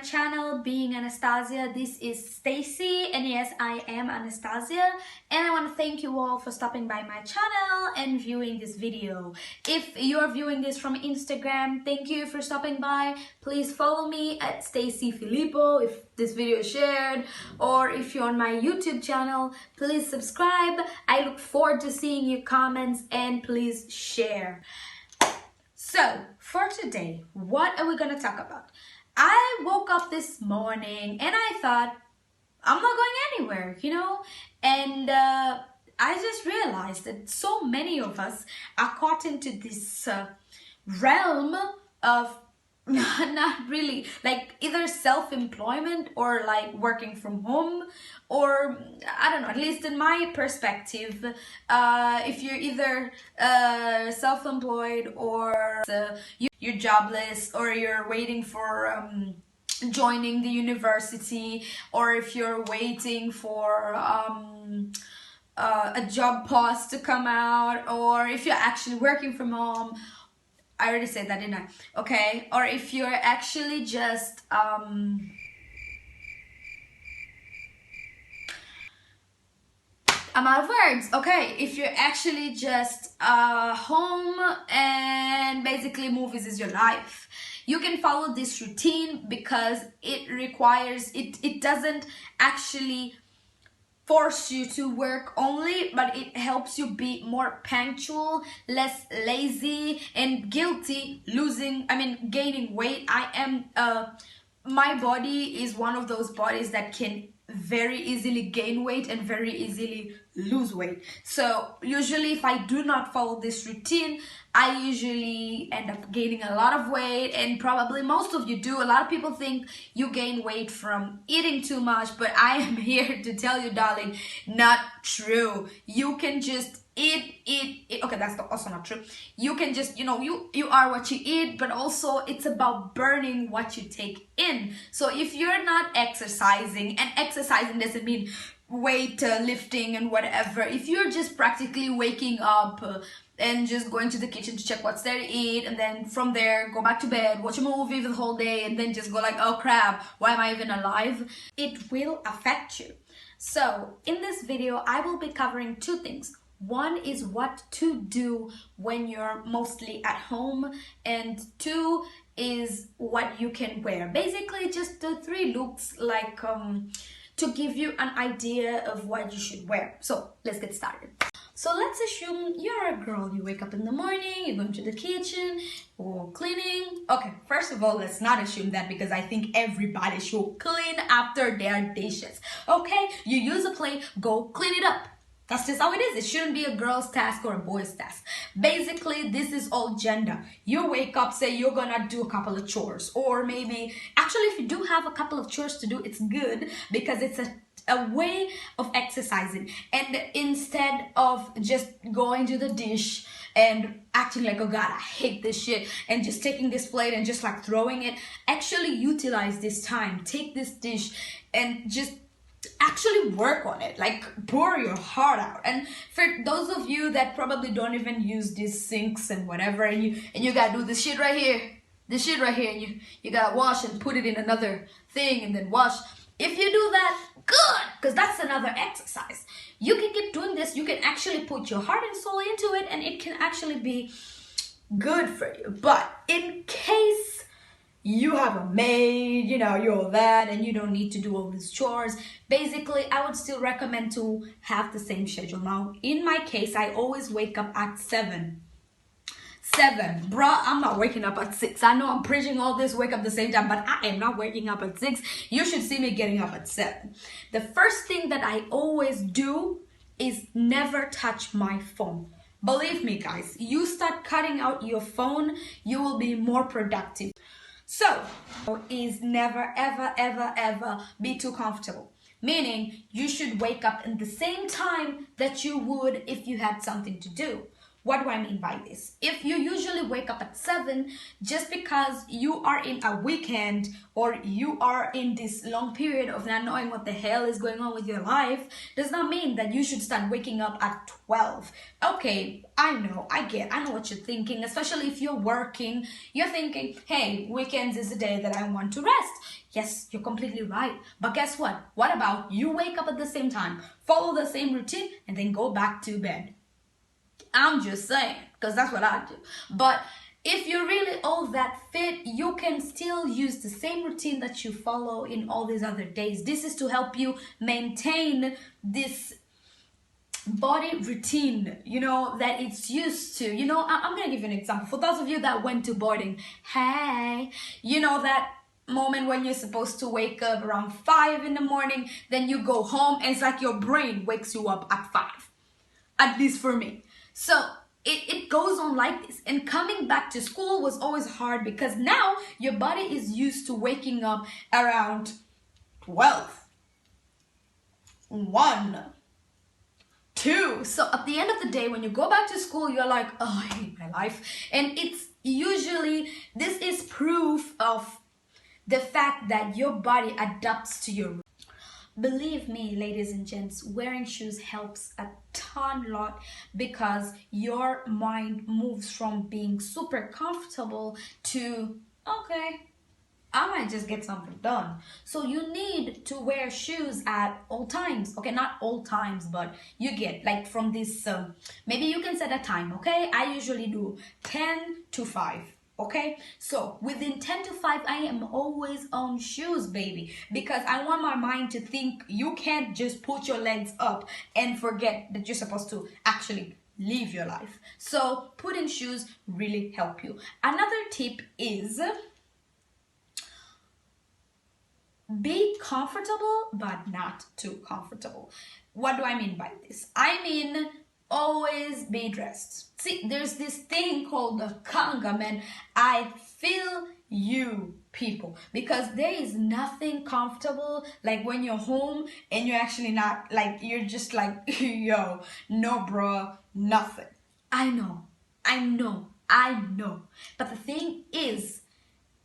channel Being Anastasia. This is Stacy, and yes, I am Anastasia, and I want to thank you all for stopping by my channel and viewing this video. If you're viewing this from Instagram, thank you for stopping by. Please follow me at Stacy Filippo if this video is shared, or if you're on my YouTube channel, please subscribe. I look forward to seeing your comments, and please share. So, for today, what are we going to talk about? I woke up this morning and I thought, I'm not going anywhere, and I just realized that so many of us are caught into this realm of not really, like either self-employment or like working from home, or I don't know, at least in my perspective, if you're either self-employed or you're jobless, or you're waiting for joining the university, or if you're waiting for a job post to come out, or if you're actually working from home. I already said that, didn't I? Okay, or if you're actually just I'm out of words. Okay, if you're actually just home and basically movies is your life, you can follow this routine because it requires it doesn't actually force you to work only, but it helps you be more punctual, less lazy and guilty gaining weight. My body is one of those bodies that can very easily gain weight and very easily lose weight. So usually if I do not follow this routine, I usually end up gaining a lot of weight, and probably most of you do. A lot of people think you gain weight from eating too much, but I am here to tell you, darling, not true. You can just eat. Okay, that's also not true. You can just, you are what you eat, but also it's about burning what you take in. So if you're not exercising, and exercising doesn't mean weight lifting and whatever, if you're just practically waking up and just going to the kitchen to check what's there to eat, and then from there go back to bed, watch a movie for the whole day, and then just go like, oh crap, why am I even alive? It will affect you. So in this video, I will be covering two things. One is what to do when you're mostly at home, and two is what you can wear. Basically just the three looks, like to give you an idea of what you should wear. So let's get started. So let's assume you're a girl. You wake up in the morning, you're going to the kitchen or cleaning. Okay, first of all, let's not assume that, because I think everybody should clean after their dishes. Okay, you use a plate, go clean it up. That's just how it is. It shouldn't be a girl's task or a boy's task. Basically, this is all gender. You wake up, say you're gonna do a couple of chores, or maybe, actually, if you do have a couple of chores to do, it's good because it's a way of exercising. And instead of just going to the dish and acting like, oh god, I hate this shit, and just taking this plate and just like throwing it, actually utilize this time. Take this dish and just actually work on it, like pour your heart out. And for those of you that probably don't even use these sinks and whatever, and you gotta do this shit right here, and you gotta wash and put it in another thing and then wash. If you do that, good, because that's another exercise. You can keep doing this. You can actually put your heart and soul into it, and it can actually be good for you. But in case you have a maid, you're that, and you don't need to do all these chores, basically, I would still recommend to have the same schedule. Now, in my case, I always wake up at 7. Bruh, I'm not waking up at 6. I know I'm preaching all this wake up the same time, but I am not waking up at 6. You should see me getting up at 7. The first thing that I always do is never touch my phone. Believe me, guys, you start cutting out your phone, you will be more productive. So, is never, ever, ever, ever be too comfortable. Meaning, you should wake up in the same time that you would if you had something to do. What do I mean by this? If you usually wake up at 7, just because you are in a weekend or you are in this long period of not knowing what the hell is going on with your life, does not mean that you should start waking up at 12. Okay, I know what you're thinking, especially if you're working. You're thinking, hey, weekends is the day that I want to rest. Yes, you're completely right. But guess what? What about you wake up at the same time, follow the same routine, and then go back to bed? I'm just saying, because that's what I do. But if you're really all that fit, you can still use the same routine that you follow in all these other days. This is to help you maintain this body routine, that it's used to. I'm going to give you an example. For those of you that went to boarding, hey, that moment when you're supposed to wake up around 5 in the morning, then you go home and it's like your brain wakes you up at 5. At least for me. So it goes on like this. And coming back to school was always hard because now your body is used to waking up around 12, 1, 2. So at the end of the day, when you go back to school, you're like, oh, I hate my life. And it's usually, this is proof of the fact that your body adapts to your. Believe me, ladies and gents, wearing shoes helps a lot because your mind moves from being super comfortable to, okay, I might just get something done. So you need to wear shoes at all times. Okay, not all times, but you get like from this, maybe you can set a time, okay? I usually do 10 to 5. Okay, so within 10 to 5, I am always on shoes, baby, because I want my mind to think you can't just put your legs up and forget that you're supposed to actually live your life. So putting shoes really help you. Another tip is be comfortable, but not too comfortable. What do I mean by this? I mean, always be dressed. See, there's this thing called the kanga, man. I feel you, people, because there is nothing comfortable like when you're home and you're actually not, like, you're just like, yo, no bruh, nothing. I know. But the thing is,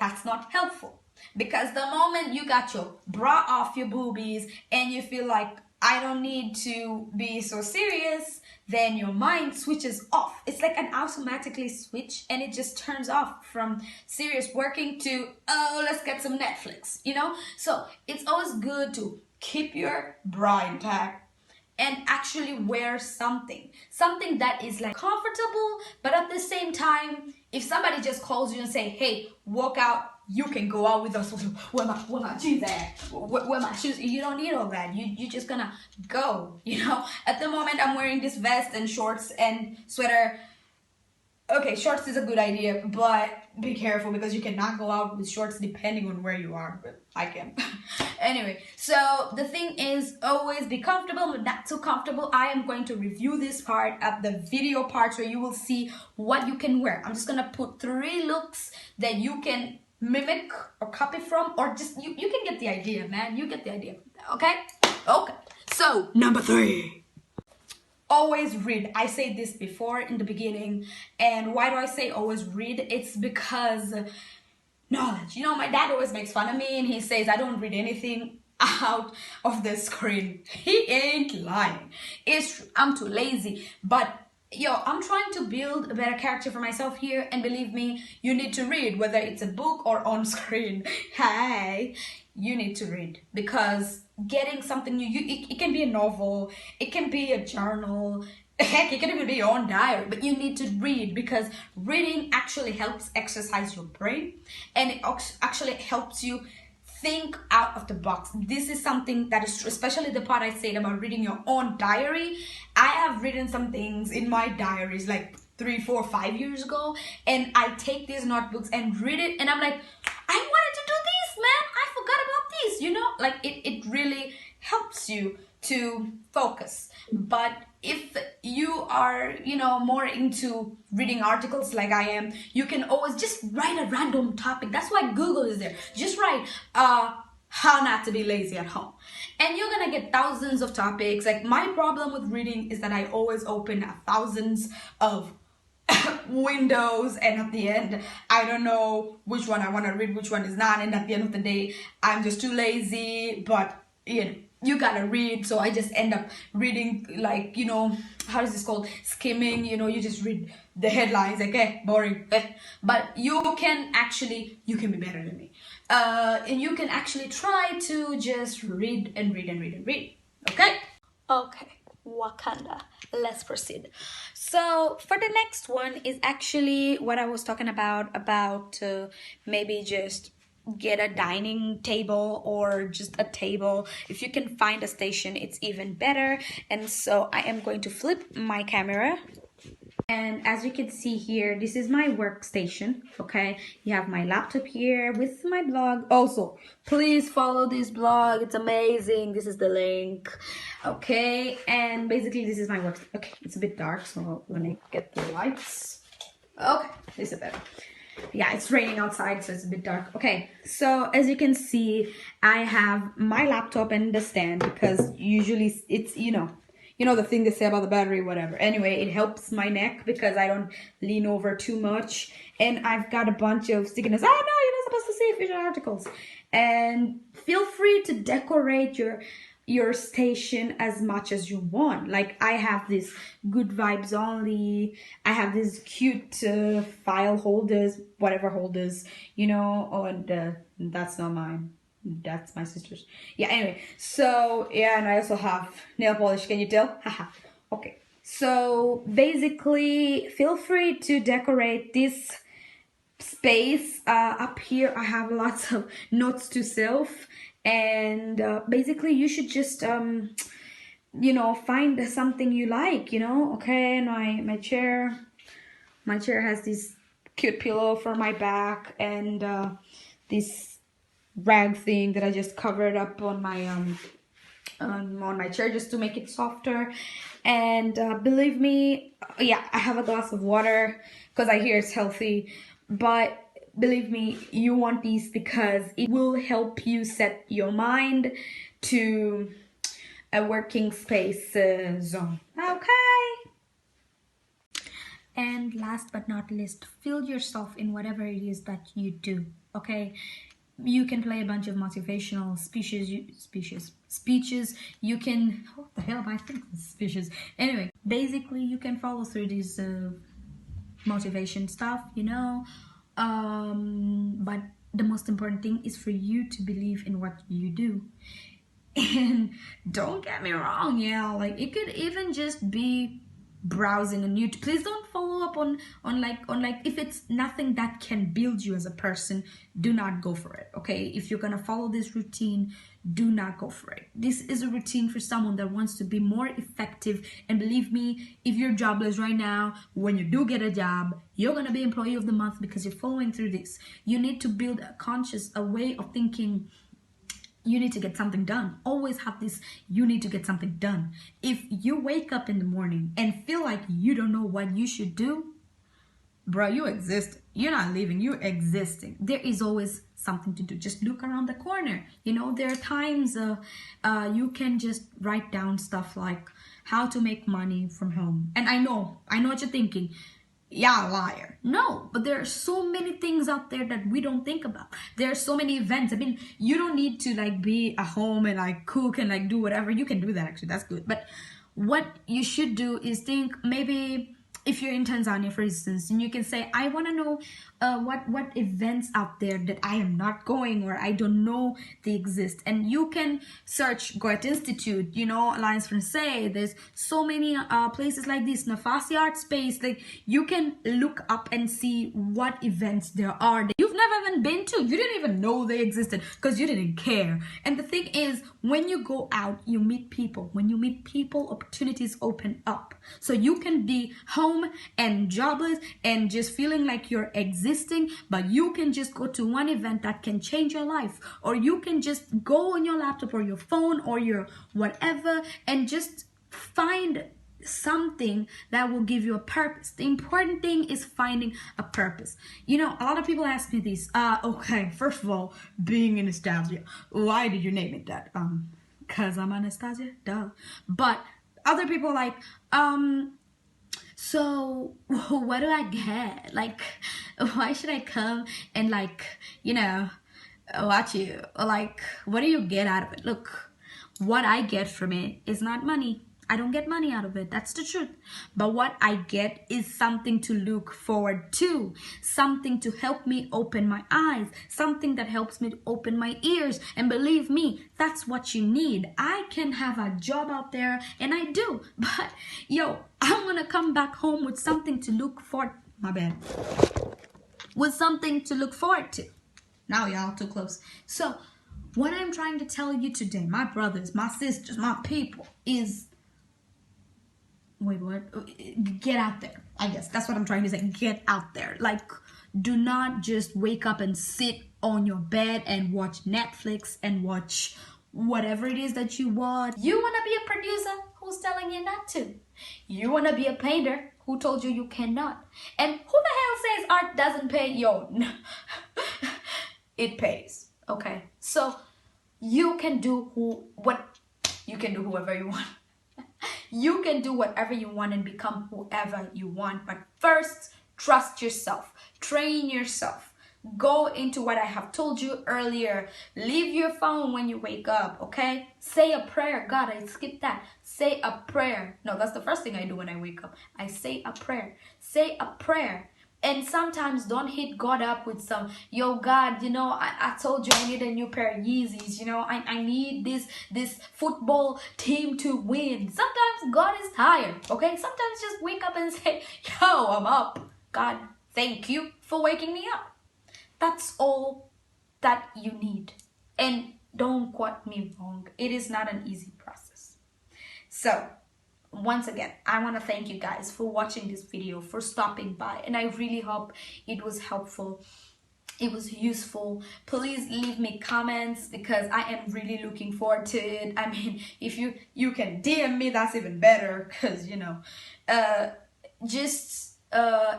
that's not helpful, because the moment you got your bra off your boobies and you feel like, I don't need to be so serious, then your mind switches off. It's like an automatically switch, and it just turns off from serious working to, oh, let's get some Netflix, So it's always good to keep your bra intact and actually wear something that is like comfortable, but at the same time, if somebody just calls you and say, hey, walk out, you can go out with us. Where my shoes at? Where my shoes? You don't need all that. You just gonna go, At the moment, I'm wearing this vest and shorts and sweater. Okay, shorts is a good idea, but be careful because you cannot go out with shorts depending on where you are. But I can. Anyway, so the thing is, always be comfortable, but not too comfortable. I am going to review this part at the video part where you will see what you can wear. I'm just gonna put 3 looks that you can mimic or copy from, or just you can get the idea, man. You get the idea. Okay. So number 3, always read. I said this before in the beginning, and why do I say always read? It's because knowledge. My dad always makes fun of me and he says I don't read anything out of the screen. He ain't lying. I'm too lazy, but I'm trying to build a better character for myself here, and believe me, you need to read, whether it's a book or on screen. Hey, you need to read, because getting something new, it can be a novel, it can be a journal, heck, it can even be your own diary, but you need to read, because reading actually helps exercise your brain, and it actually helps you think out of the box. This is something that is true, especially the part I said about reading your own diary. I have written some things in my diaries like 3, 4, 5 years ago, and I take these notebooks and read it, and I'm like, I wanted to do this, man. I forgot about this, like it really helps you to focus. But if you are, more into reading articles like I am, you can always just write a random topic. That's why Google is there. Just write, how not to be lazy at home. And you're gonna get thousands of topics. Like, my problem with reading is that I always open thousands of windows, and at the end I don't know which one I want to read, which one is not, and at the end of the day I'm just too lazy. But you gotta read, so I just end up reading, like, how is this called, skimming. You just read the headlines, like, boring. But you can be better than me, and you can actually try to just read and read and read and read. Okay, Wakanda, let's proceed. So for the next one is actually what I was talking about maybe just get a dining table or just a table. If you can find a station, it's even better. And so I am going to flip my camera, and as you can see here, this is my workstation. Okay, you have my laptop here with my blog. Also, please follow this blog, it's amazing. This is the link. Okay, and basically this is my work. Okay, it's a bit dark, so let me get the lights. Okay, this is better. Yeah, it's raining outside, so it's a bit dark. Okay, so as you can see, I have my laptop and the stand, because usually it's, the thing they say about the battery, whatever. Anyway, it helps my neck because I don't lean over too much. And I've got a bunch of sticky notes. Oh no, you're not supposed to see future articles. And feel free to decorate your station as much as you want. Like, I have this good vibes only. I have these cute file holders, whatever holders, and that's not mine. That's my sister's. Yeah, anyway. So, yeah, and I also have nail polish. Can you tell? Haha. Okay. So, basically, feel free to decorate this space. Up here, I have lots of notes to self. And basically, you should just, find something you like, Okay, and my chair has this cute pillow for my back, and this rag thing that I just covered up on my chair just to make it softer. And believe me, I have a glass of water because I hear it's healthy, but believe me, you want these because it will help you set your mind to a working space zone. Okay. And last but not least, fill yourself in whatever it is that you do. Okay, you can play a bunch of motivational speeches. You can, what the hell am I thinking? Speeches. Anyway, basically you can follow through these motivation stuff, but the most important thing is for you to believe in what you do. And don't get me wrong, like, it could even just be browsing on YouTube. Please don't follow up on if it's nothing that can build you as a person, do not go for it. Okay, if you're gonna follow this routine, do not go for it. This is a routine for someone that wants to be more effective. And believe me, if you're jobless right now, when you do get a job, you're gonna be employee of the month because you're following through this. You need to build a way of thinking. You need to get something done. Always have this, you need to get something done. If you wake up in the morning and feel like you don't know what you should do, bro, you exist. You're not living, you're existing. There is always something to do. Just look around the corner. There are times you can just write down stuff like how to make money from home. And I know what you're thinking. Yeah, liar. No, but there are so many things out there that we don't think about. There are so many events. I mean, you don't need to be at home and cook and do whatever. You can do that, actually. That's good. But what you should do is think, maybe if you're in Tanzania, for instance, and you can say, I want to know what events out there that I am not going, or I don't know they exist. And you can search Goethe Institute, Alliance Francaise. There's so many places like this, Nafasi Art Space. Like, you can look up and see what events there are that you've never even been to. You didn't even know they existed because you didn't care. And the thing is, when you go out, you meet people. When you meet people, opportunities open up. So you can be home and jobless and just feeling like you're existing, but you can just go to one event that can change your life. Or you can just go on your laptop or your phone or your whatever and just find something that will give you a purpose. The important thing is finding a purpose. A lot of people ask me this. Okay, first of all, being Anastasia, why did you name it that? Because I'm Anastasia, duh. But other people So what do I get? Like, why should I come and, like, watch you? Or, like, what do you get out of it? Look, what I get from it is not money. I don't get money out of it. That's the truth. But what I get is something to look forward to, something to help me open my eyes, something that helps me to open my ears. And believe me, that's what you need. I can have a job out there, and I do. But yo, I want to come back home with something to look forward. My bad. With something to look forward to. Now y'all too close. So what I'm trying to tell you today, my brothers, my sisters, my people, is wait, what? Get out there. I guess that's what I'm trying to say. Get out there. Like, do not just wake up and sit on your bed and watch Netflix and watch whatever it is that you want. You want to be a producer? Who's telling you not to? You want to be a painter? Who told you you cannot? And who the hell says art doesn't pay? Yo, it pays. Okay, so you can do whoever you want. You can do whatever you want and become whoever you want. But first, trust yourself. Train yourself. Go into what I have told you earlier. Leave your phone when you wake up, okay? Say a prayer. God, I skipped that. Say a prayer. No, that's the first thing I do when I wake up. I say a prayer. Say a prayer. And sometimes don't hit God up with some, yo, God, I told you I need a new pair of Yeezys. I need this football team to win. Sometimes God is tired, okay? Sometimes just wake up and say, yo, I'm up. God, thank you for waking me up. That's all that you need. And don't quote me wrong. It is not an easy process. So, once again, I want to thank you guys for watching this video, for stopping by, and I really hope it was helpful, it was useful. Please leave me comments because I am really looking forward to it. I mean, if you can DM me, that's even better, because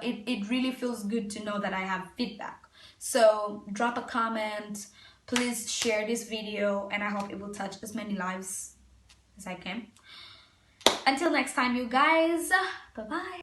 it really feels good to know that I have feedback. So drop a comment, please share this video, and I hope it will touch as many lives as I can. Until next time, you guys, bye-bye.